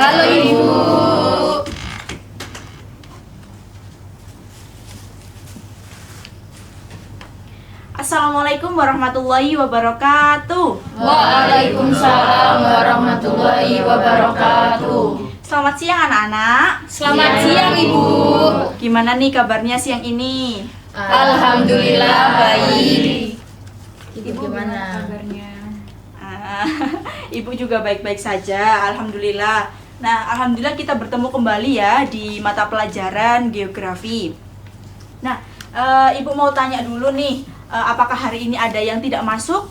Halo Ibu. Assalamualaikum warahmatullahi wabarakatuh. Waalaikumsalam warahmatullahi wabarakatuh. Selamat siang anak-anak. Selamat siang Ibu. Gimana nih kabarnya siang ini? Alhamdulillah baik. Ibu gimana kabarnya? Ibu juga baik-baik saja, alhamdulillah. Nah, alhamdulillah kita bertemu kembali ya di mata pelajaran geografi. Nah, Ibu mau tanya dulu nih, apakah hari ini ada yang tidak masuk?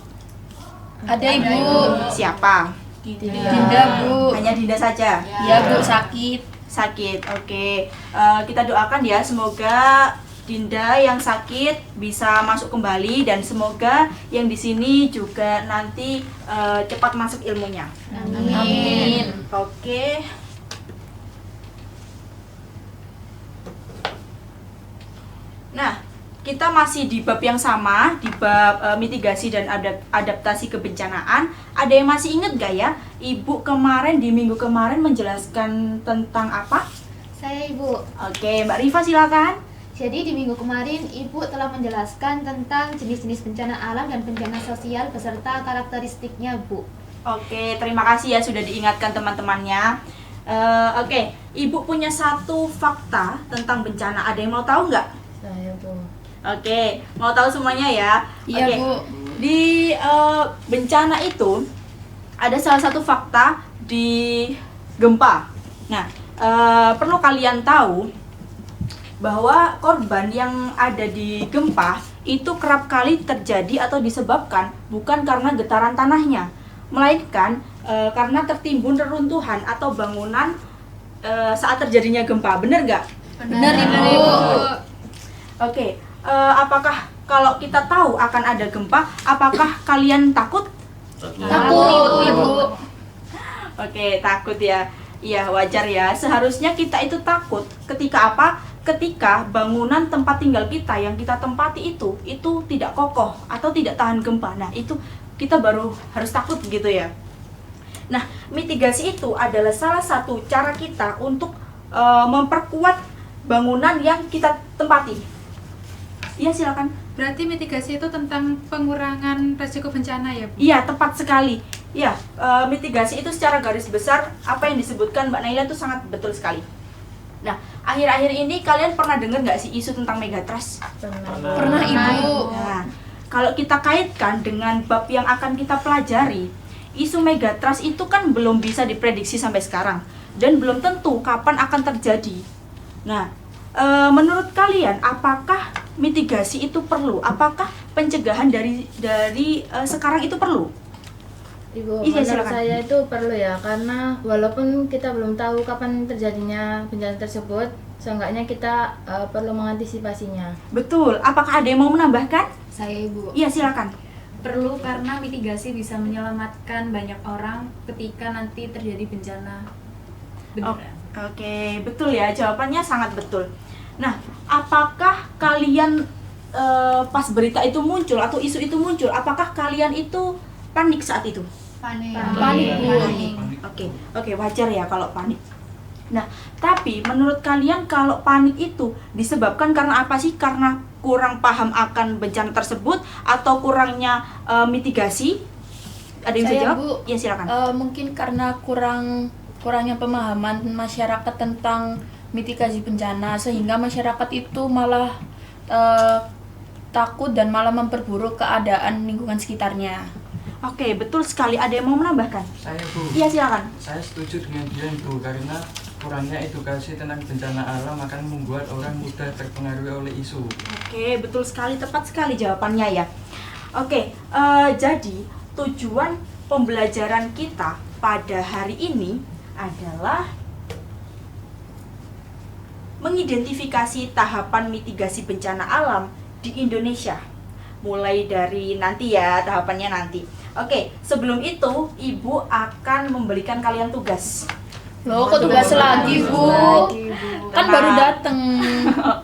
Ada Ibu. Siapa? Dinda Bu. Hanya Dinda saja? Ya Bu, sakit. Sakit, oke. Kita doakan ya, semoga Dinda yang sakit bisa masuk kembali dan semoga yang di sini juga nanti cepat masuk ilmunya. Amin. Oke. Nah, kita masih di bab yang sama, di bab mitigasi dan adaptasi kebencanaan. Ada yang masih ingat gak ya? Ibu kemarin di minggu kemarin menjelaskan tentang apa? Saya Ibu. Oke, Mbak Rifa silakan. Jadi di minggu kemarin Ibu telah menjelaskan tentang jenis-jenis bencana alam dan bencana sosial beserta karakteristiknya Bu. Oke, terima kasih ya sudah diingatkan teman-temannya. Oke, Ibu punya satu fakta tentang bencana. Ada yang mau tahu nggak? Saya Bu. Oke, mau tahu semuanya ya? Iya Oke. Bu. Di bencana itu ada salah satu fakta di gempa. Nah, perlu kalian tahu bahwa korban yang ada di gempa itu kerap kali terjadi atau disebabkan bukan karena getaran tanahnya, melainkan karena tertimbun reruntuhan atau bangunan saat terjadinya gempa. Bener nggak? Benar Ibu. Oke, apakah kalau kita tahu akan ada gempa, apakah kalian takut? Takut Ibu. Oke, takut ya. Iya, wajar ya. Seharusnya kita itu takut ketika apa? Ketika bangunan tempat tinggal kita yang kita tempati itu tidak kokoh atau tidak tahan gempa. Nah, itu kita baru harus takut gitu ya. Nah, mitigasi itu adalah salah satu cara kita untuk memperkuat bangunan yang kita tempati. Iya, silakan. Berarti mitigasi itu tentang pengurangan resiko bencana ya Bu? Iya, tepat sekali. Ya, mitigasi itu secara garis besar apa yang disebutkan Mbak Naila itu sangat betul sekali. Nah, akhir-akhir ini kalian pernah dengar nggak sih isu tentang megatrust? Pernah Ibu. Nah, kalau kita kaitkan dengan bab yang akan kita pelajari, isu megatrust itu kan belum bisa diprediksi sampai sekarang dan belum tentu kapan akan terjadi. Nah, menurut kalian apakah mitigasi itu perlu? Apakah pencegahan dari sekarang itu perlu? Ibu, Iya, menurut silakan. saya itu perlu ya, karena walaupun kita belum tahu kapan terjadinya bencana tersebut, seenggaknya kita perlu mengantisipasinya. Betul. Apakah ada yang mau menambahkan? Saya Ibu. Iya, silakan. Perlu karena mitigasi bisa menyelamatkan banyak orang ketika nanti terjadi bencana. Beneran. Oke, betul ya. Jawabannya sangat betul. Nah, apakah kalian pas berita itu muncul atau isu itu muncul, apakah kalian itu panik saat itu? Panik. Panik Bu. Oke, wajar ya kalau panik. Nah, tapi menurut kalian kalau panik itu disebabkan karena apa sih? Karena kurang paham akan bencana tersebut atau kurangnya mitigasi? Ada yang bisa Saya, jawab? Bu. Ya, silakan. Mungkin karena kurangnya pemahaman masyarakat tentang mitigasi bencana sehingga masyarakat itu malah takut dan malah memperburuk keadaan lingkungan sekitarnya. Oke, betul sekali. Ada yang mau menambahkan? Saya Bu, Iya, silakan. saya setuju dengan dia Bu, karena kurangnya edukasi tentang bencana alam akan membuat orang mudah terpengaruhi oleh isu. Oke, betul sekali, tepat sekali jawabannya ya. Oke, jadi tujuan pembelajaran kita pada hari ini adalah mengidentifikasi tahapan mitigasi bencana alam di Indonesia. Mulai dari nanti ya, tahapannya nanti. Oke, sebelum itu Ibu akan memberikan kalian tugas. Loh, kok tugas lagi Bu? Kan baru dateng.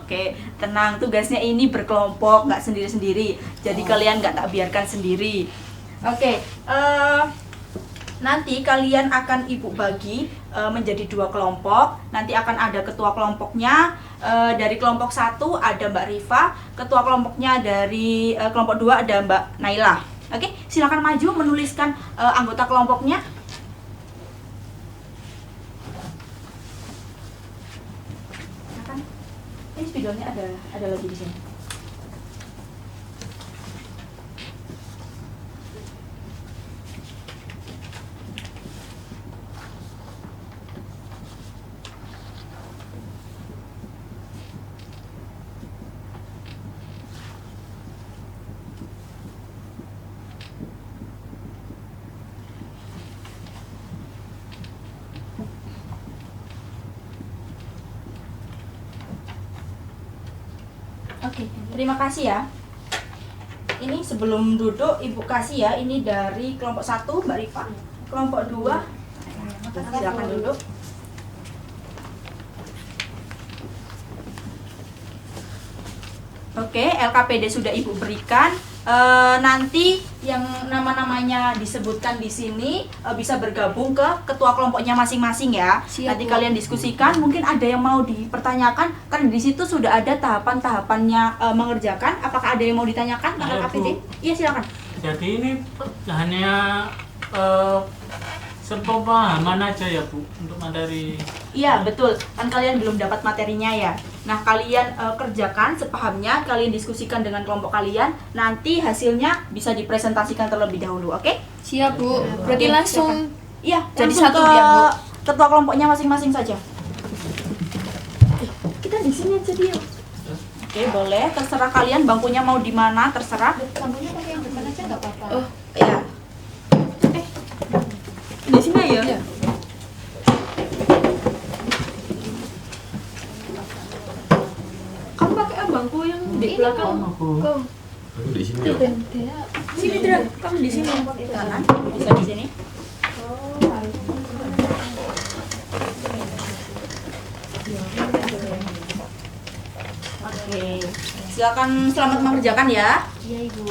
Oke, tenang. Tugasnya ini berkelompok, nggak sendiri-sendiri. Jadi kalian nggak tak biarkan sendiri. Oke, nanti kalian akan Ibu bagi menjadi 2 kelompok. Nanti akan ada ketua kelompoknya. Dari kelompok 1 ada Mbak Rifa, ketua kelompoknya dari kelompok 2 ada Mbak Naila. Oke, silakan maju menuliskan anggota kelompoknya. Silakan. Ini spidolnya ada lagi di sini. Oke, terima kasih ya. Ini sebelum duduk Ibu kasih ya, ini dari kelompok 1 Mbak Rifa, kelompok 2 silakan duduk. Oke, LKPD sudah Ibu berikan. Nanti yang nama-namanya disebutkan di sini bisa bergabung ke ketua kelompoknya masing-masing ya. Siap, Nanti Bu. kalian diskusikan. Mungkin ada yang mau dipertanyakan karena di situ sudah ada tahapan-tahapannya mengerjakan. Apakah ada yang mau ditanyakan ke Iya, LKPD? Bu. Iya, silakan. Jadi ini hanya sepemahaman aja ya Bu untuk materi. Iya, betul. Kan kalian belum dapat materinya ya. Nah, kalian kerjakan sepahamnya, kalian diskusikan dengan kelompok kalian. Nanti hasilnya bisa dipresentasikan terlebih dahulu, oke? Siap, Bu. Berarti Oke, langsung Iya, Jadi langsung satu ke biar, Bu. ketua kelompoknya masing-masing saja. Kita di sini aja dia. Oke, boleh. Terserah kalian bangkunya mau di mana, terserah. Bangkunya pakai yang depan aja nggak apa-apa. Oh, iya. Di sini ya? Iya. Kamu pakai bangku yang di Ini, belakang. Bu. Kau. Aku di sini ya. Sini, Dra. Kamu di sini. Kanan, bisa di sini. Oke. Silakan selamat mengerjakan ya. Iya, Ibu.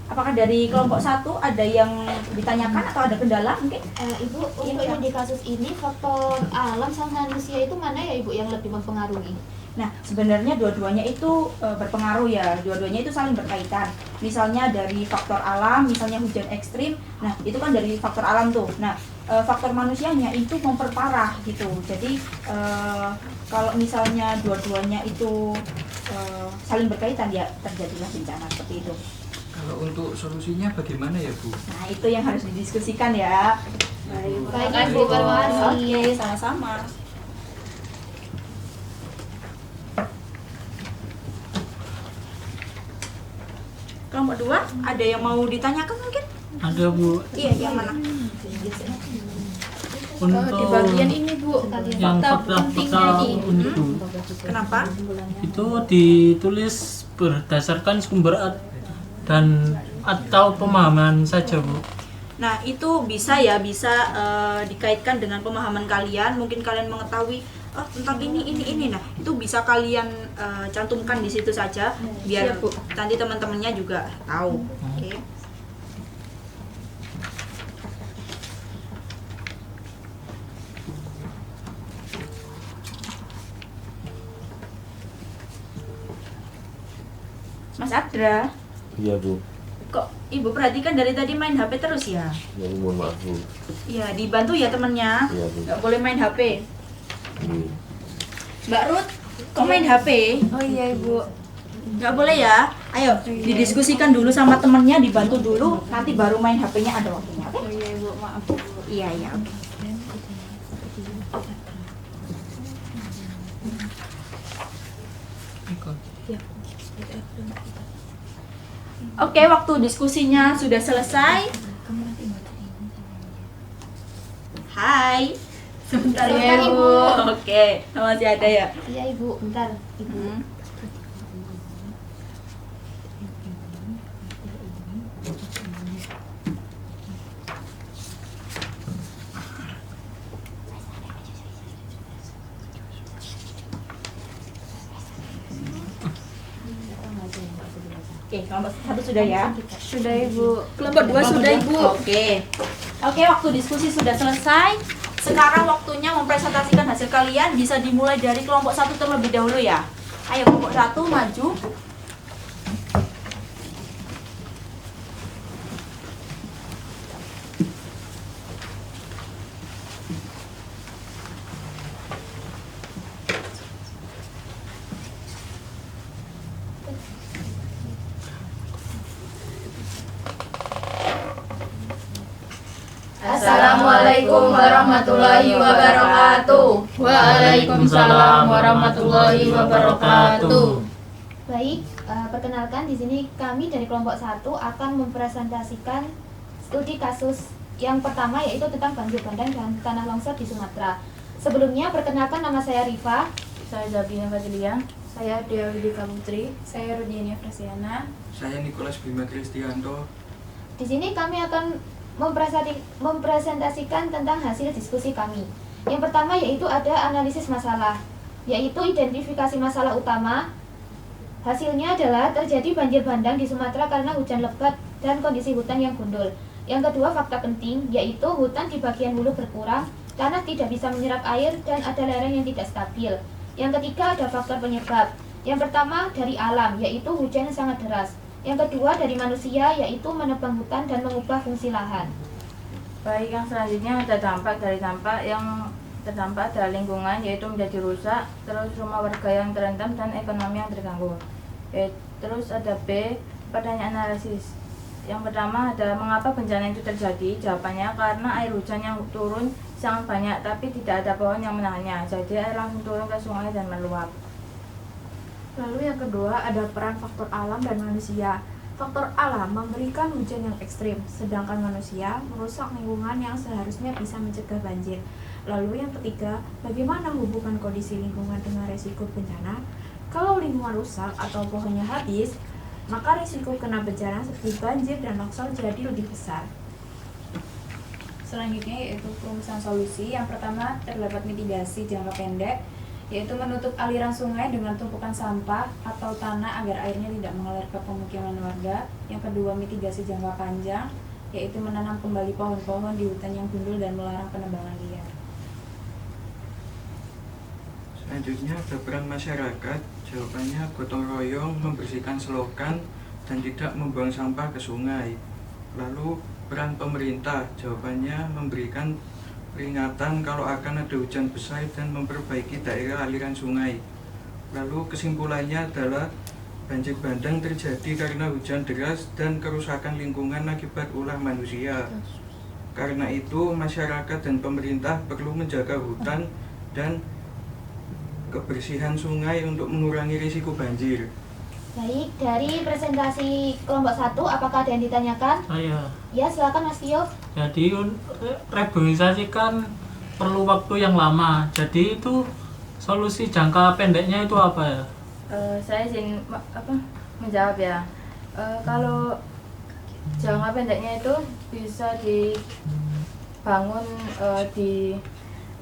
Apakah dari kelompok 1 ada yang ditanyakan atau ada kendala mungkin? Ibu, untuk yang di kasus ini faktor alam sama manusia itu mana ya Ibu yang lebih mempengaruhi? Nah, sebenarnya dua-duanya itu berpengaruh ya, dua-duanya itu saling berkaitan. Misalnya dari faktor alam, misalnya hujan ekstrim, nah itu kan dari faktor alam tuh. Nah, faktor manusianya itu memperparah gitu. Jadi kalau misalnya dua-duanya itu saling berkaitan ya terjadilah bencana seperti itu. Kalau untuk solusinya bagaimana ya Bu? Nah, itu yang harus didiskusikan ya. Baik, Ibu, terima kasih. Oke, sama-sama. Kelompok 2, ada yang mau ditanyakan mungkin? Ada Bu. Iya, yang mana? Untuk di bagian ini, Bu. yang fakta pentingnya ini. itu Kenapa? itu ditulis berdasarkan sumber dan atau pemahaman saja Bu. Nah, itu bisa ya, bisa dikaitkan dengan pemahaman kalian. Mungkin kalian mengetahui tentang ini. Nah, itu bisa kalian cantumkan di situ saja biar nanti teman-temannya juga tahu. Oke. Mas Adra, Iya Bu. kok Ibu perhatikan dari tadi main HP terus ya? Ya mohon maaf Bu. Iya, dibantu ya temennya. Iya Bu. Nggak boleh main HP. Ini. Mbak Ruth, kok main HP? Oh iya, Ibu. Nggak boleh ya. Ayo, didiskusikan dulu sama temennya, dibantu dulu, nanti baru main HP-nya ada waktunya, oke? Oh iya, Ibu. Maaf, Bu. Iya, oke. Oke, waktu diskusinya sudah selesai. Hai. Sebentar ya, Sebentar, Ibu. Ibu. Oke, masih ada ya? Iya, Ibu. Bentar, Ibu. Oke, kelompok 1 sudah ya? Sudah Ibu. Kelompok 2 sudah Ibu. Oke, waktu diskusi sudah selesai. Sekarang waktunya mempresentasikan hasil kalian. Bisa dimulai dari kelompok 1 terlebih dahulu ya. Ayo kelompok 1 maju. Assalamualaikum warahmatullahi wabarakatuh. Waalaikumsalam warahmatullahi wabarakatuh. Baik, perkenalkan di sini kami dari kelompok 1 akan mempresentasikan studi kasus yang pertama yaitu tentang banjir bandang dan tanah longsor di Sumatera. Sebelumnya perkenalkan, nama saya Rifa. Saya Zabina Fadlian. Saya Dewi Dika Putri. Saya Rudiania Frasiana. Saya Nikolas Bima Kristianto. Di sini kami akan mempresentasikan tentang hasil diskusi kami. Yang pertama yaitu ada analisis masalah, yaitu identifikasi masalah utama. Hasilnya adalah terjadi banjir bandang di Sumatera karena hujan lebat dan kondisi hutan yang gundul. Yang kedua, fakta penting, yaitu hutan di bagian hulu berkurang, tanah tidak bisa menyerap air, dan ada lereng yang tidak stabil. Yang ketiga, ada faktor penyebab. Yang pertama, dari alam, yaitu hujan yang sangat deras. Yang kedua, dari manusia, yaitu menebang hutan dan mengubah fungsi lahan. Baik, yang selanjutnya ada dampak. Dari dampak yang terdampak adalah lingkungan, yaitu menjadi rusak, terus rumah warga yang terendam dan ekonomi yang terganggu. Terus ada B, pertanyaan analisis. Yang pertama adalah mengapa bencana itu terjadi? Jawabannya karena air hujan yang turun sangat banyak tapi tidak ada pohon yang menahannya. Jadi air langsung turun ke sungai dan meluap. Lalu yang kedua ada peran faktor alam dan manusia. Faktor alam memberikan hujan yang ekstrim, sedangkan manusia merusak lingkungan yang seharusnya bisa mencegah banjir. Lalu yang ketiga, bagaimana hubungan kondisi lingkungan dengan resiko bencana? Kalau lingkungan rusak atau pohonnya habis, maka risiko kena bencana seperti banjir dan longsor jadi lebih besar. Selanjutnya yaitu perumusan solusi. Yang pertama terdapat mitigasi jangka pendek, yaitu menutup aliran sungai dengan tumpukan sampah atau tanah agar airnya tidak mengalir ke pemukiman warga. Yang kedua, mitigasi jangka panjang, yaitu menanam kembali pohon-pohon di hutan yang gundul dan melarang penebangan liar. Selanjutnya ada peran masyarakat. Jawabannya gotong royong, membersihkan selokan, dan tidak membuang sampah ke sungai. Lalu peran pemerintah. Jawabannya memberikan peringatan kalau akan ada hujan besar dan memperbaiki daerah aliran sungai. Lalu kesimpulannya adalah banjir bandang terjadi karena hujan deras dan kerusakan lingkungan akibat ulah manusia. Karena itu masyarakat dan pemerintah perlu menjaga hutan dan kebersihan sungai untuk mengurangi risiko banjir. Baik, dari presentasi kelompok 1, apakah ada yang ditanyakan? Saya. Ya, silakan Mas Tio. Jadi reboisasi kan perlu waktu yang lama. Jadi itu solusi jangka pendeknya itu apa ya? Saya izin menjawab ya. Kalau jangka pendeknya itu bisa dibangun di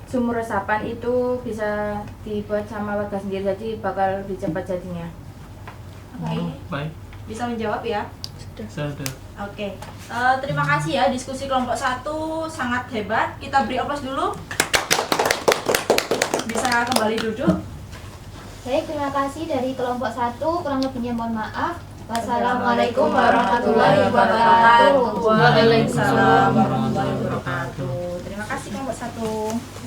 sumur resapan, itu bisa dibuat sama warga sendiri, jadi bakal lebih cepat jadinya. Baik. Bisa menjawab ya? Sudah. Oke. Terima kasih ya, diskusi kelompok 1 sangat hebat. Kita beri aplaus dulu. Bisa kembali duduk. Baik, terima kasih dari kelompok 1, kurang lebihnya mohon maaf. Wassalamualaikum warahmatullahi wabarakatuh. Waalaikumsalam warahmatullahi wabarakatuh. Terima kasih kelompok 1.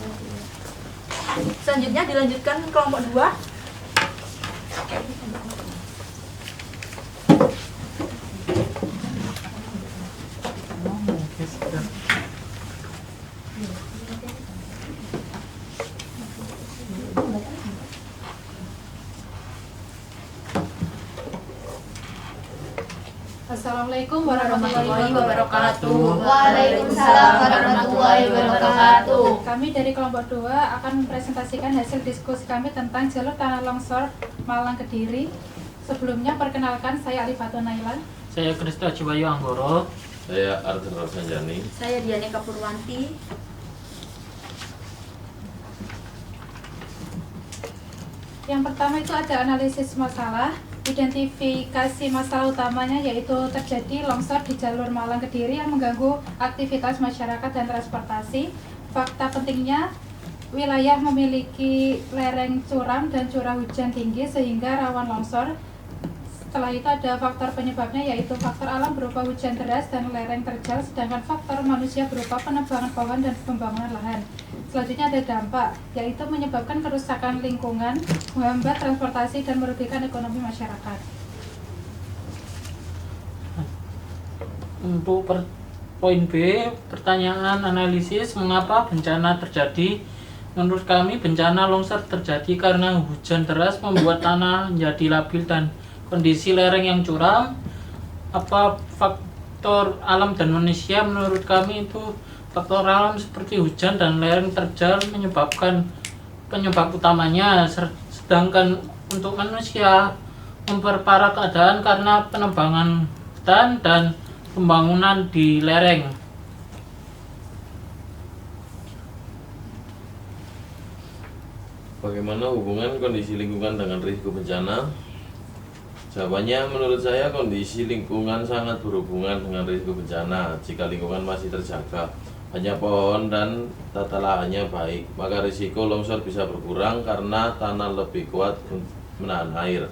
Selanjutnya dilanjutkan kelompok 2. Assalamualaikum warahmatullahi wabarakatuh. Waalaikumsalam warahmatullahi wabarakatuh. Kami dari kelompok 2 akan mempresentasikan hasil diskusi kami tentang jalur tanah longsor Malang Kediri. Sebelumnya perkenalkan, saya Alifatun Nailan. Saya Krista Cibayu Anggoro. Saya Arthur Rosanjani. Saya Diani Kapurwanti. Yang pertama itu ada analisis masalah. Identifikasi masalah utamanya yaitu terjadi longsor di jalur Malang Kediri yang mengganggu aktivitas masyarakat dan transportasi. Fakta pentingnya, wilayah memiliki lereng curam dan curah hujan tinggi sehingga rawan longsor. Setelah itu ada faktor penyebabnya yaitu faktor alam berupa hujan deras dan lereng terjal, sedangkan faktor manusia berupa penebangan pohon dan pembangunan lahan. Selanjutnya ada dampak, yaitu menyebabkan kerusakan lingkungan, menghambat transportasi dan merugikan ekonomi masyarakat. Untuk poin B, pertanyaan analisis mengapa bencana terjadi. Menurut kami, bencana longsor terjadi karena hujan deras membuat tanah menjadi labil dan kondisi lereng yang curam. Apa faktor alam dan manusia? Menurut kami itu faktor alam seperti hujan dan lereng terjal menyebabkan penyebab utamanya, sedangkan untuk manusia memperparah keadaan karena penebangan hutan dan pembangunan di lereng. Bagaimana hubungan kondisi lingkungan dengan risiko bencana? Jawabannya, menurut saya kondisi lingkungan sangat berhubungan dengan risiko bencana. Jika lingkungan masih terjaga, banyak pohon dan tata lahannya baik, maka risiko longsor bisa berkurang karena tanah lebih kuat menahan air.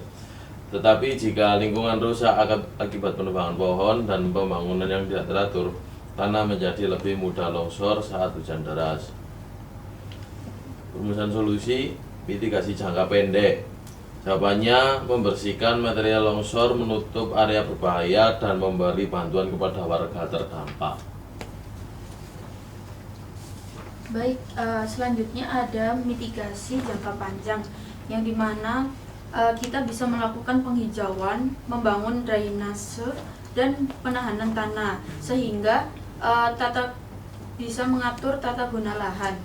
Tetapi jika lingkungan rusak akibat penebangan pohon dan pembangunan yang tidak teratur, tanah menjadi lebih mudah longsor saat hujan deras. Rumusan solusi mitigasi jangka pendek. Jawabannya, membersihkan material longsor, menutup area berbahaya, dan memberi bantuan kepada warga terdampak. Baik, selanjutnya ada mitigasi jangka panjang, yang dimana kita bisa melakukan penghijauan, membangun drainase, dan penahanan tanah, sehingga bisa mengatur tata guna lahan.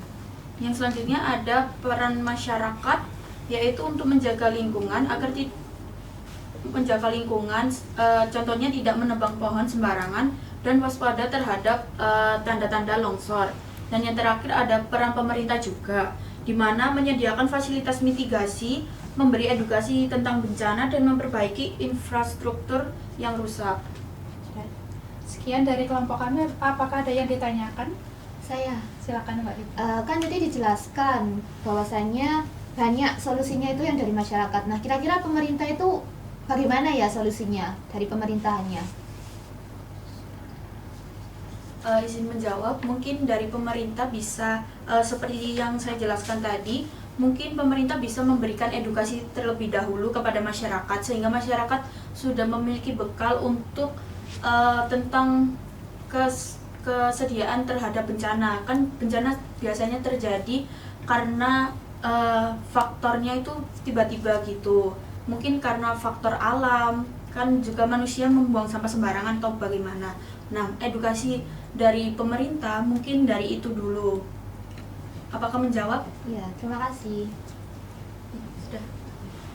Yang selanjutnya ada peran masyarakat, yaitu untuk menjaga lingkungan contohnya tidak menebang pohon sembarangan dan waspada terhadap tanda-tanda longsor. Dan yang terakhir ada peran pemerintah juga, di mana menyediakan fasilitas mitigasi, memberi edukasi tentang bencana, dan memperbaiki infrastruktur yang rusak. Sekian dari kelompok kami, apakah ada yang ditanyakan? Saya Silakan Mbak Rita. kan tadi dijelaskan bahwasannya banyak solusinya itu yang dari masyarakat. Nah, kira-kira pemerintah itu bagaimana ya solusinya dari pemerintahannya? Izin menjawab, mungkin dari pemerintah bisa seperti yang saya jelaskan tadi, mungkin pemerintah bisa memberikan edukasi terlebih dahulu kepada masyarakat, sehingga masyarakat sudah memiliki bekal untuk tentang kesediaan terhadap bencana. Kan bencana biasanya terjadi karena faktornya itu tiba-tiba gitu, mungkin karena faktor alam, kan juga manusia membuang sampah sembarangan atau bagaimana. Nah, edukasi dari pemerintah mungkin dari itu dulu. Apakah menjawab? Ya, terima kasih. Sudah.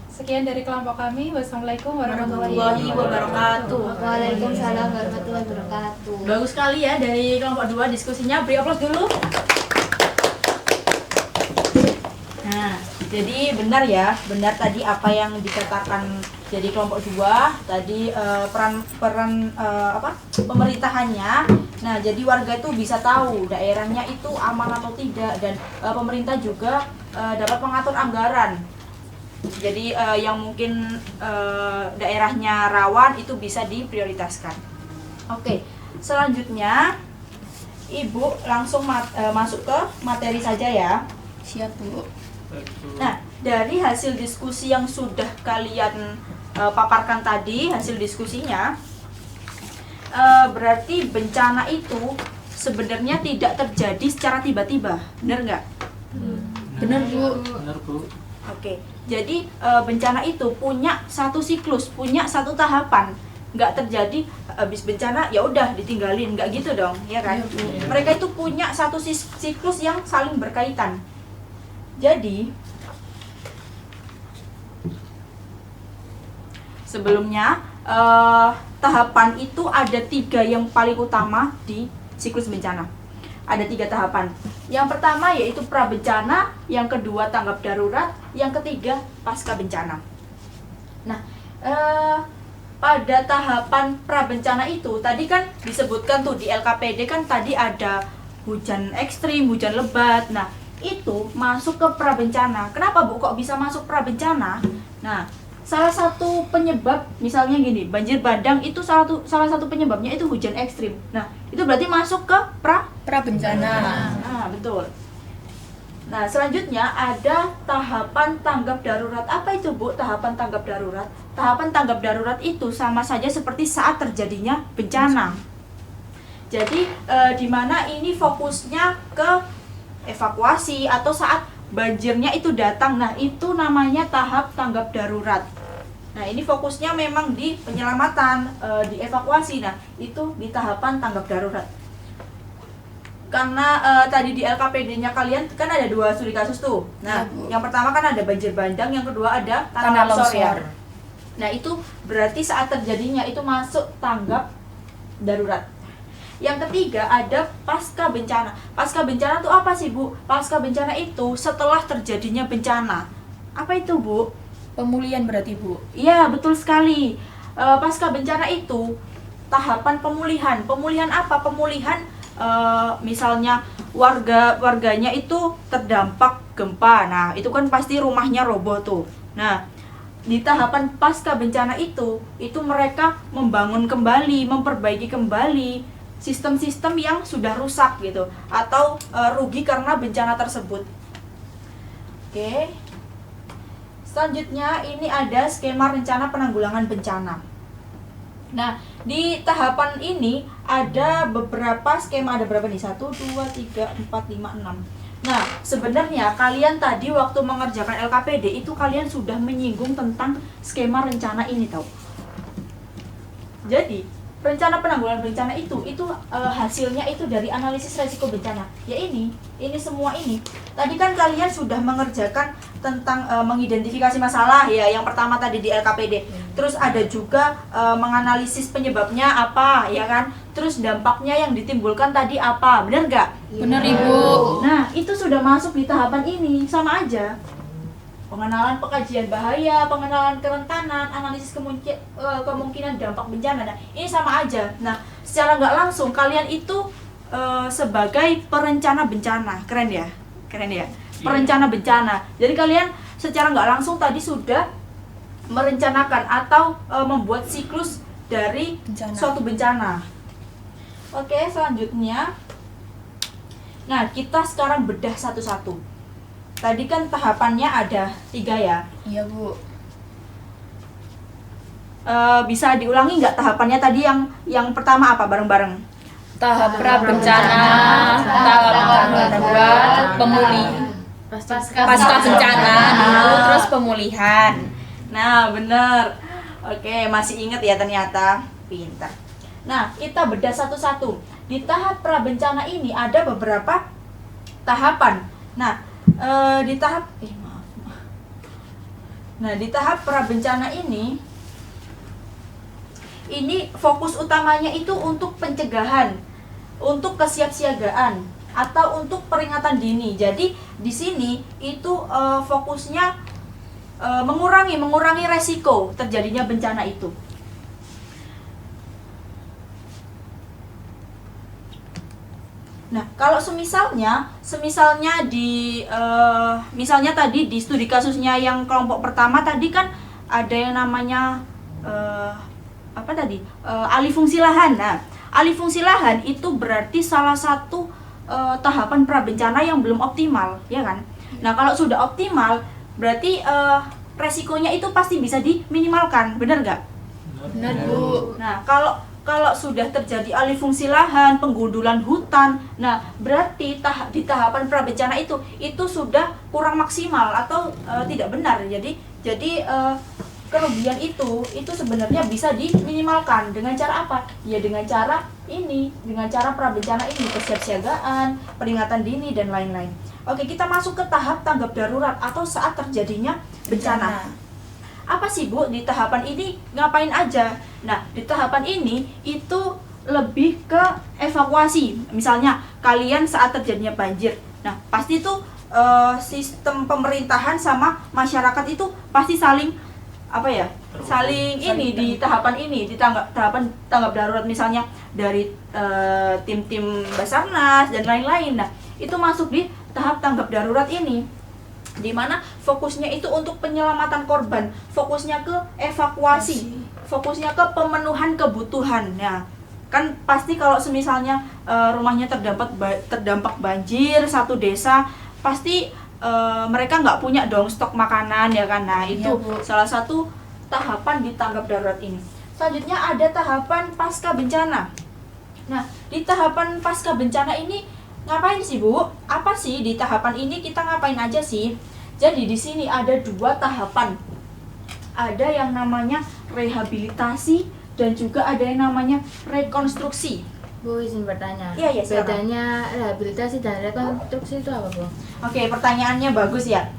Sekian dari kelompok kami. Wassalamualaikum Warahmatullahi wabarakatuh. Waalaikumsalam warahmatullahi wabarakatuh. Bagus sekali ya dari kelompok 2 diskusinya. Beri aplaus dulu. Nah, jadi benar ya, benar tadi apa yang dikatakan jadi kelompok 2 tadi, peran pemerintahannya. Nah, jadi warga itu bisa tahu daerahnya itu aman atau tidak, dan pemerintah juga dapat mengatur anggaran. Jadi yang mungkin daerahnya rawan itu bisa diprioritaskan. Oke, selanjutnya Ibu langsung masuk ke materi saja ya. Siap, Bu. Nah, dari hasil diskusi yang sudah kalian paparkan tadi, hasil diskusinya, berarti bencana itu sebenarnya tidak terjadi secara tiba-tiba, benar nggak? Benar, Bu. Benar, Bu. Oke, jadi bencana itu punya satu siklus, punya satu tahapan. Nggak terjadi habis bencana ya udah ditinggalin, nggak gitu dong, ya kan? Mereka itu punya satu siklus yang saling berkaitan. Jadi sebelumnya tahapan itu ada 3 yang paling utama di siklus bencana. Ada 3 tahapan. Yang pertama yaitu pra bencana, yang kedua tanggap darurat, yang ketiga pasca bencana. Nah, pada tahapan prabencana itu tadi kan disebutkan tuh di LKPD kan tadi ada hujan ekstrim, hujan lebat. Nah, itu masuk ke prabencana. Kenapa Bu kok bisa masuk prabencana? Nah, salah satu penyebab misalnya gini, banjir bandang itu salah satu penyebabnya itu hujan ekstrim. Nah, itu berarti masuk ke Prabencana. Nah, betul. Nah, selanjutnya ada tahapan tanggap darurat. Apa itu, Bu, tahapan tanggap darurat? Tahapan tanggap darurat itu sama saja seperti saat terjadinya bencana. Jadi, di mana ini fokusnya ke evakuasi atau saat banjirnya itu datang. Nah, itu namanya tahap tanggap darurat. Nah, ini fokusnya memang di penyelamatan, di evakuasi. Nah, itu di tahapan tanggap darurat. Karena tadi di LKPD-nya kalian kan ada 2 studi kasus tuh. Nah, yang pertama kan ada banjir bandang, yang kedua ada tanah longsor ya. Nah, itu berarti saat terjadinya itu masuk tanggap darurat. Yang ketiga ada pasca bencana. Pasca bencana itu apa sih, Bu? Pasca bencana itu setelah terjadinya bencana. Apa itu, Bu? Pemulihan berarti, Bu. Iya, betul sekali. Pasca bencana itu tahapan pemulihan. Pemulihan apa? Pemulihan misalnya warganya itu terdampak gempa. Nah, itu kan pasti rumahnya roboh tuh. Nah, di tahapan pasca bencana itu mereka membangun kembali, memperbaiki kembali sistem-sistem yang sudah rusak gitu atau rugi karena bencana tersebut. Oke. Selanjutnya ini ada skema rencana penanggulangan bencana. Nah, di tahapan ini ada beberapa skema, ada berapa nih? 1, 2, 3, 4, 5, 6. Nah, sebenarnya kalian tadi waktu mengerjakan LKPD itu kalian sudah menyinggung tentang skema rencana ini tahu. Jadi, rencana penanggulangan bencana itu hasilnya itu dari analisis resiko bencana. Ya ini semua ini. Tadi kan kalian sudah mengerjakan tentang mengidentifikasi masalah ya. Yang pertama tadi di LKPD. Terus ada juga menganalisis penyebabnya apa, ya kan? Terus dampaknya yang ditimbulkan tadi apa, benar nggak? Benar, Ibu. Nah, itu sudah masuk di tahapan ini, sama aja. Pengenalan pengkajian bahaya, pengenalan kerentanan, analisis kemungkinan dampak bencana. Nah, ini sama aja. Nah, secara nggak langsung kalian itu sebagai perencana bencana. Keren ya? Keren ya? Perencana bencana. Jadi kalian secara nggak langsung tadi sudah merencanakan atau membuat siklus dari suatu bencana. Oke, selanjutnya. Nah, kita sekarang bedah satu-satu. Tadi kan tahapannya ada 3 ya? Iya, Bu. Bisa diulangi nggak tahapannya tadi yang pertama apa bareng-bareng? Tahap prabencana, tahap darurat, pasca bencana, terus pemulihan. Nah, bener. Oke, masih inget ya ternyata. Pintar. Nah, kita bedah satu-satu. Di tahap prabencana ini ada beberapa tahapan. Nah, di tahap prabencana ini fokus utamanya itu untuk pencegahan, untuk kesiapsiagaan atau untuk peringatan dini. Jadi di sini itu fokusnya mengurangi resiko terjadinya bencana itu. Nah, kalau semisalnya misalnya tadi di studi kasusnya yang kelompok pertama tadi kan ada yang namanya alih fungsi lahan. Nah, alih fungsi lahan itu berarti salah satu tahapan prabencana yang belum optimal, ya kan? Nah, kalau sudah optimal berarti resikonya itu pasti bisa diminimalkan, benar nggak? Benar, Bu. Nah, kalau sudah terjadi alih fungsi lahan, penggundulan hutan, nah berarti di tahapan prabencana itu sudah kurang maksimal atau tidak benar. Jadi kerugian itu sebenarnya bisa diminimalkan dengan cara apa? Ya dengan cara prabencana ini, kesiapsiagaan, peringatan dini dan lain-lain. Oke, kita masuk ke tahap tanggap darurat atau saat terjadinya bencana. Apa sih, Bu, di tahapan ini ngapain aja? Nah, di tahapan ini itu lebih ke evakuasi. Misalnya kalian saat terjadinya banjir. Nah, pasti itu sistem pemerintahan sama masyarakat itu pasti saling saling ini di tahapan ini, di tahapan tanggap darurat, misalnya dari tim-tim Basarnas dan lain-lain. Nah, itu masuk di tahap tanggap darurat ini, di mana fokusnya itu untuk penyelamatan korban, fokusnya ke evakuasi, fokusnya ke pemenuhan kebutuhan. Nah, kan pasti kalau semisalnya rumahnya terdampak banjir satu desa, pasti mereka nggak punya dong stok makanan ya kan. Nah, itu salah satu tahapan di tanggap darurat ini. Selanjutnya ada tahapan pasca bencana. Nah, di tahapan pasca bencana ini ngapain sih, Bu? Apa sih di tahapan ini kita ngapain aja sih? Jadi di sini ada 2 tahapan. Ada yang namanya rehabilitasi dan juga ada yang namanya rekonstruksi. Bu, izin bertanya. Iya, silakan. Bedanya rehabilitasi dan rekonstruksi itu apa, Bu? Oke, pertanyaannya bagus ya.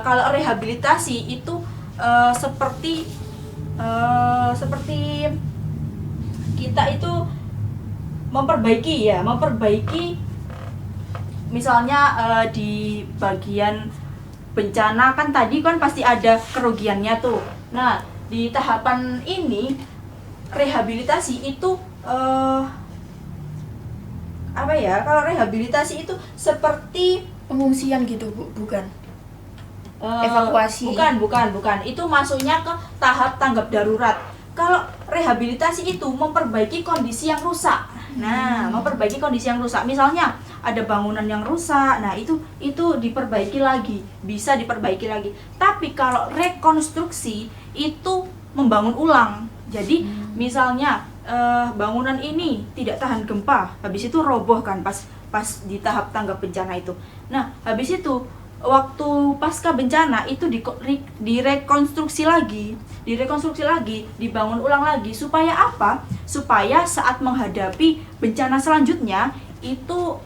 Kalau rehabilitasi itu seperti kita itu memperbaiki misalnya di bagian bencana kan tadi kan pasti ada kerugiannya tuh. Nah, di tahapan ini rehabilitasi itu apa ya? Kalau rehabilitasi itu seperti Pengungsian gitu, Bu, bukan? Evakuasi. Bukan. Itu masuknya ke tahap tanggap darurat. Kalau rehabilitasi itu memperbaiki kondisi yang rusak. Nah, memperbaiki kondisi yang rusak. Misalnya ada bangunan yang rusak. Nah, itu diperbaiki lagi, bisa diperbaiki lagi. Tapi kalau rekonstruksi itu membangun ulang. Jadi, misalnya bangunan ini tidak tahan gempa, habis itu roboh kan pas di tahap tanggap bencana itu. Nah, habis itu waktu pasca bencana itu direkonstruksi lagi, dibangun ulang lagi supaya apa? Supaya saat menghadapi bencana selanjutnya itu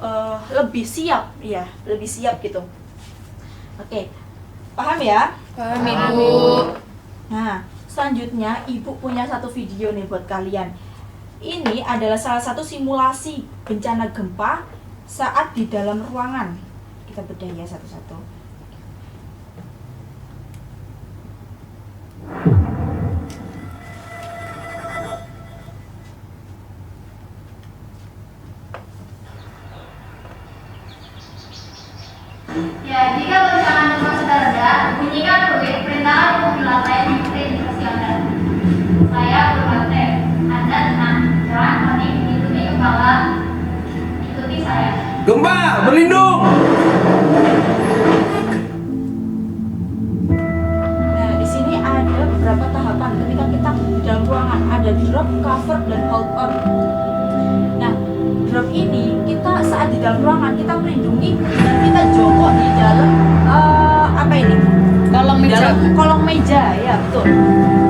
lebih siap gitu. Oke, paham ya? Paham, Ibu. Nah, selanjutnya Ibu punya satu video nih buat kalian. Ini adalah salah satu simulasi bencana gempa saat di dalam ruangan. Kita bedah ya satu-satu. Ya, jika goncangan gempa sudah reda, bunyikan fluid perintah untuk dilantai di indikasi Anda. Saya berbagai. Anda tenang, jangan panik, ikuti kepala, ikuti saya. Gempa, berlindung! Nah, di sini ada beberapa tahapan ketika kita di dalam ruangan. Ada drop, cover, dan hold on. Nah, drop ini kita saat di dalam ruangan kita melindungi dan kita jongkok di dalam kolong meja, ya betul.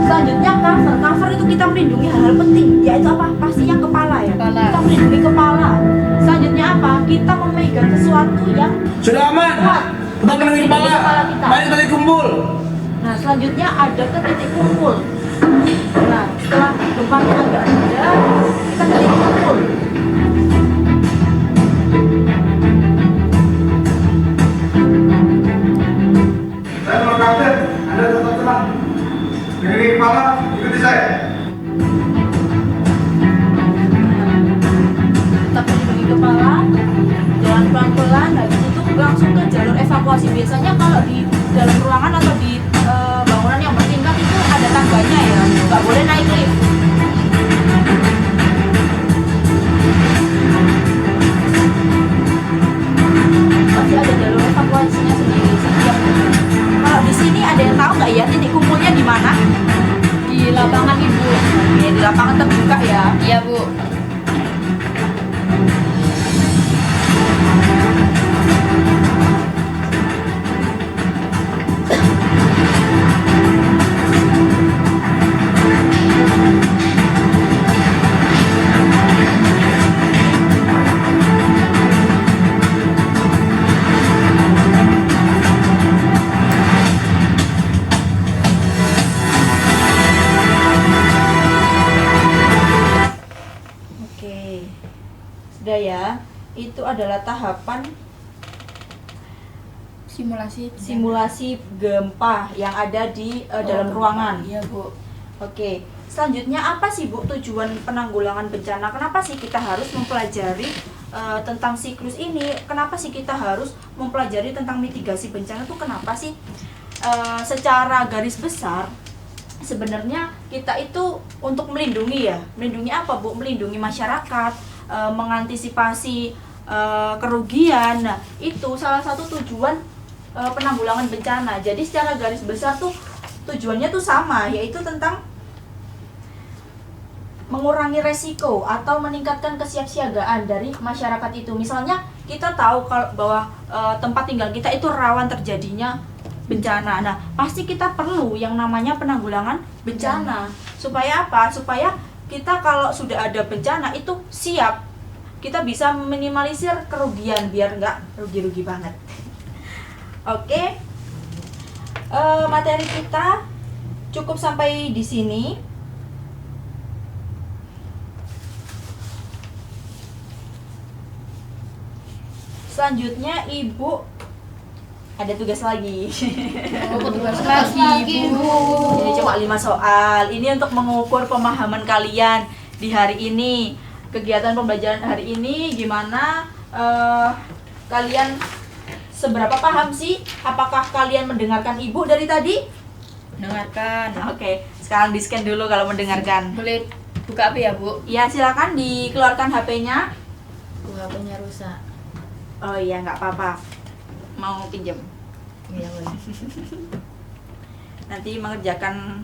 Selanjutnya cover itu kita melindungi hal-hal penting, yaitu apa? Pastinya kepala ya. Kita melindungi kepala. Selanjutnya apa? Kita memegang sesuatu yang Sudah aman. kuat. Kita melindungi kepala. kita. Mari kita kumpul. Nah, selanjutnya ada ke titik kumpul. Nah, setelah gempanya agak reda, kita ke titik kumpul. Saya mau kapten. Anda tetap tenang. Melindungi kepala. Ikuti saya. Tetap melindungi kepala, jalan pelan-pelan, habis itu langsung ke jalur evakuasi. Biasanya kalau di dalam ruangan atau di bangunan yang bertingkat itu ada tangganya ya, nggak boleh naik lift. Pasti ada jalur evakuasinya sendiri setiap. Kalau di sini ada yang tahu nggak ya titik kumpulnya di mana? Di lapangan, Ibu. Oke, di lapangan terbuka ya. Iya, Bu. Oke, sudah ya. Itu adalah tahapan Simulasi simulasi gempa yang ada di dalam ruangan. Iya, Bu. Oke, selanjutnya apa sih Bu tujuan penanggulangan bencana? Kenapa sih kita harus mempelajari tentang siklus ini? Kenapa sih kita harus mempelajari tentang mitigasi bencana tuh kenapa sih? Secara garis besar sebenarnya kita itu untuk melindungi ya. Melindungi apa Bu? Melindungi masyarakat, mengantisipasi kerugian. Nah, itu salah satu tujuan penanggulangan bencana. Jadi secara garis besar tuh tujuannya tuh sama, yaitu tentang mengurangi resiko atau meningkatkan kesiapsiagaan dari masyarakat itu. Misalnya kita tahu kalau bahwa tempat tinggal kita itu rawan terjadinya bencana. Nah, pasti kita perlu yang namanya penanggulangan bencana. Supaya apa? Supaya kita kalau sudah ada bencana itu siap. Kita bisa meminimalisir kerugian biar nggak rugi-rugi banget. Oke. Materi kita cukup sampai di sini. Selanjutnya Ibu ada tugas lagi. Tugas lagi, Bu. Ini cuma 5 soal. Ini untuk mengukur pemahaman kalian di hari ini. Kegiatan pembelajaran hari ini gimana? Kalian seberapa paham sih? Apakah kalian mendengarkan Ibu dari tadi? Dengarkan. Oke, sekarang di-scan dulu kalau mendengarkan. Boleh buka apa ya, Bu? Ya, silakan dikeluarkan HP-nya. HP-nya rusak. Oh iya, nggak apa-apa. Mau pinjam? Iya, boleh. Nanti mengerjakan.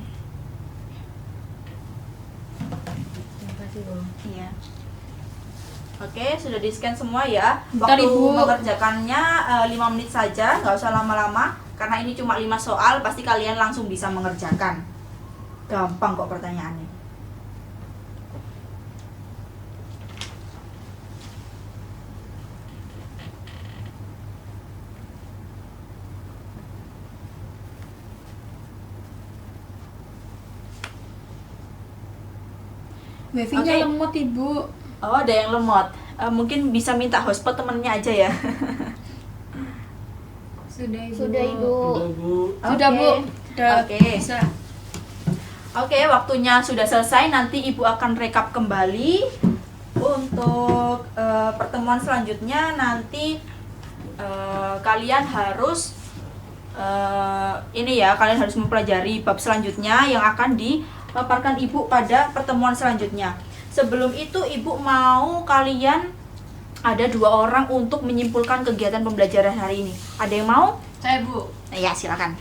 Terima kasih, Bu. Iya. Oke, sudah di-scan semua ya. Bentar, Waktu Ibu. mengerjakannya 5 menit saja, nggak usah lama-lama. Karena ini cuma 5 soal, pasti kalian langsung bisa mengerjakan. Gampang kok pertanyaannya. Wifi-nya Oke. lemot, Ibu. Oh, ada yang lemot. Mungkin bisa minta hotspot temennya aja ya. Sudah, Ibu. Sudah, Ibu. Udah, Bu. Sudah, Oke. Bu. Udah Oke. bisa. Oke, waktunya sudah selesai. Nanti Ibu akan rekap kembali untuk pertemuan selanjutnya. Nanti kalian harus ini ya, kalian harus mempelajari bab selanjutnya yang akan dipaparkan Ibu pada pertemuan selanjutnya. Sebelum itu Ibu mau kalian ada 2 orang untuk menyimpulkan kegiatan pembelajaran hari ini. Ada yang mau? Saya, Bu. Ya, silakan.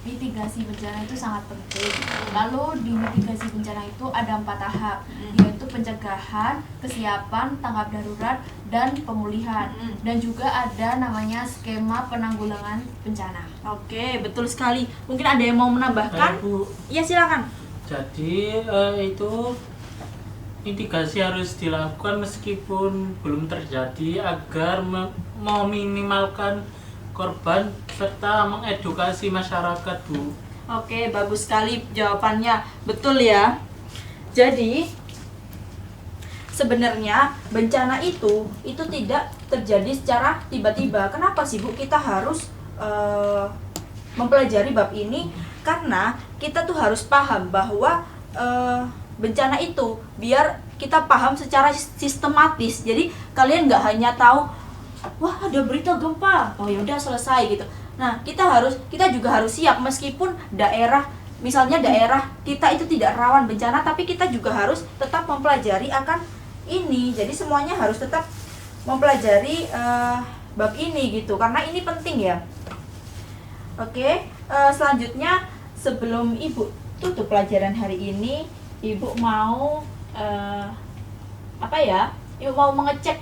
Mitigasi bencana itu sangat penting. Lalu di mitigasi bencana itu ada 4 tahap, yaitu pencegahan, kesiapan, tanggap darurat, dan pemulihan. Dan juga ada namanya skema penanggulangan bencana. Oke, betul sekali. Mungkin ada yang mau menambahkan? Bu. Iya, silakan. Jadi itu mitigasi harus dilakukan meskipun belum terjadi agar meminimalkan korban serta mengedukasi masyarakat, Bu. Oke, bagus sekali jawabannya. Betul ya. Jadi sebenarnya bencana itu tidak terjadi secara tiba-tiba. Kenapa sih, Bu, kita harus mempelajari bab ini? Karena kita tuh harus paham bahwa bencana itu biar kita paham secara sistematis. Jadi kalian nggak hanya tahu, wah ada berita gempa, oh ya udah selesai gitu. Nah, kita juga harus siap meskipun misalnya daerah kita itu tidak rawan bencana, tapi kita juga harus tetap mempelajari akan ini. Jadi semuanya harus tetap mempelajari bab ini gitu, karena ini penting ya. Oke, selanjutnya sebelum Ibu tutup pelajaran hari ini, Ibu mau Ibu mau mengecek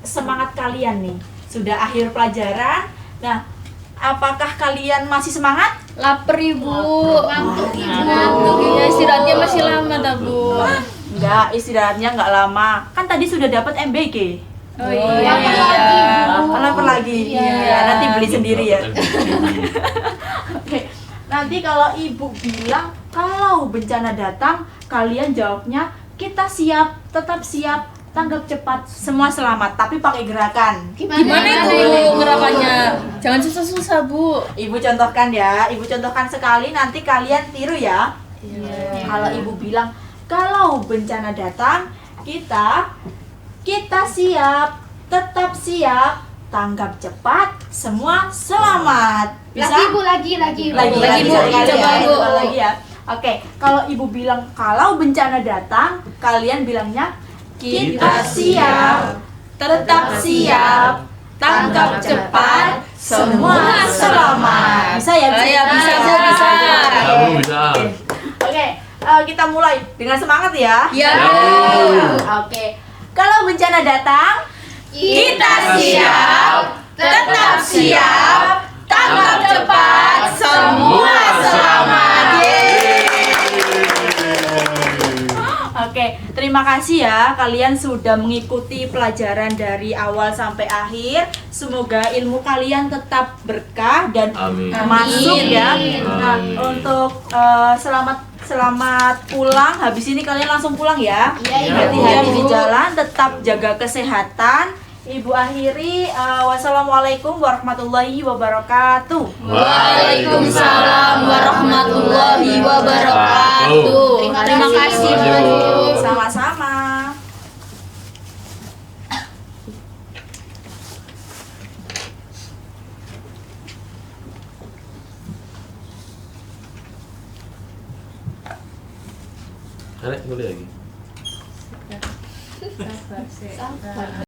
semangat kalian nih. Sudah akhir pelajaran. Nah, apakah kalian masih semangat? Lapar, Ibu. Ngantuk, Ibu. Ya, istirahatnya masih lama, dah, Bu. Enggak, istirahatnya enggak lama. Kan tadi sudah dapat MBG. Oh iya. Lapar lagi. Iya, nanti beli sendiri ya. Oke. Nanti kalau Ibu bilang kalau bencana datang, kalian jawabnya kita siap, tetap siap tanggap cepat, semua selamat, tapi pakai gerakan. Gimana itu gerakannya? Jangan susah-susah, Bu. Ibu contohkan ya, ibu contohkan sekali, nanti kalian tiru ya. Kalau ibu bilang, kalau bencana datang, kita siap, tetap siap, tanggap cepat, semua selamat. Bisa? Lagi Bu, lagi Lagi, Bu. Coba, Bu. lagi ya. Oke, kalau ibu bilang kalau bencana datang, kalian bilangnya kita siap, tetap siap, tanggap cepat, semua selamat. Bisa ya? Bisa. Bisa. Oke, kita mulai dengan semangat ya. Ya. Oke, kalau bencana datang, kita siap, tetap siap, tanggap cepat, semua selamat. Oke, terima kasih ya kalian sudah mengikuti pelajaran dari awal sampai akhir. Semoga ilmu kalian tetap berkah dan Amin. masuk ya. Amin. Nah, untuk selamat pulang. Habis ini kalian langsung pulang ya. Iya, Hati-hati Bu. di jalan, tetap jaga kesehatan. Ibu akhiri, wassalamualaikum warahmatullahi wabarakatuh. Waalaikumsalam warahmatullahi wabarakatuh. Terima kasih, Bu. Sama-sama. Arek, boleh lagi. Sabar.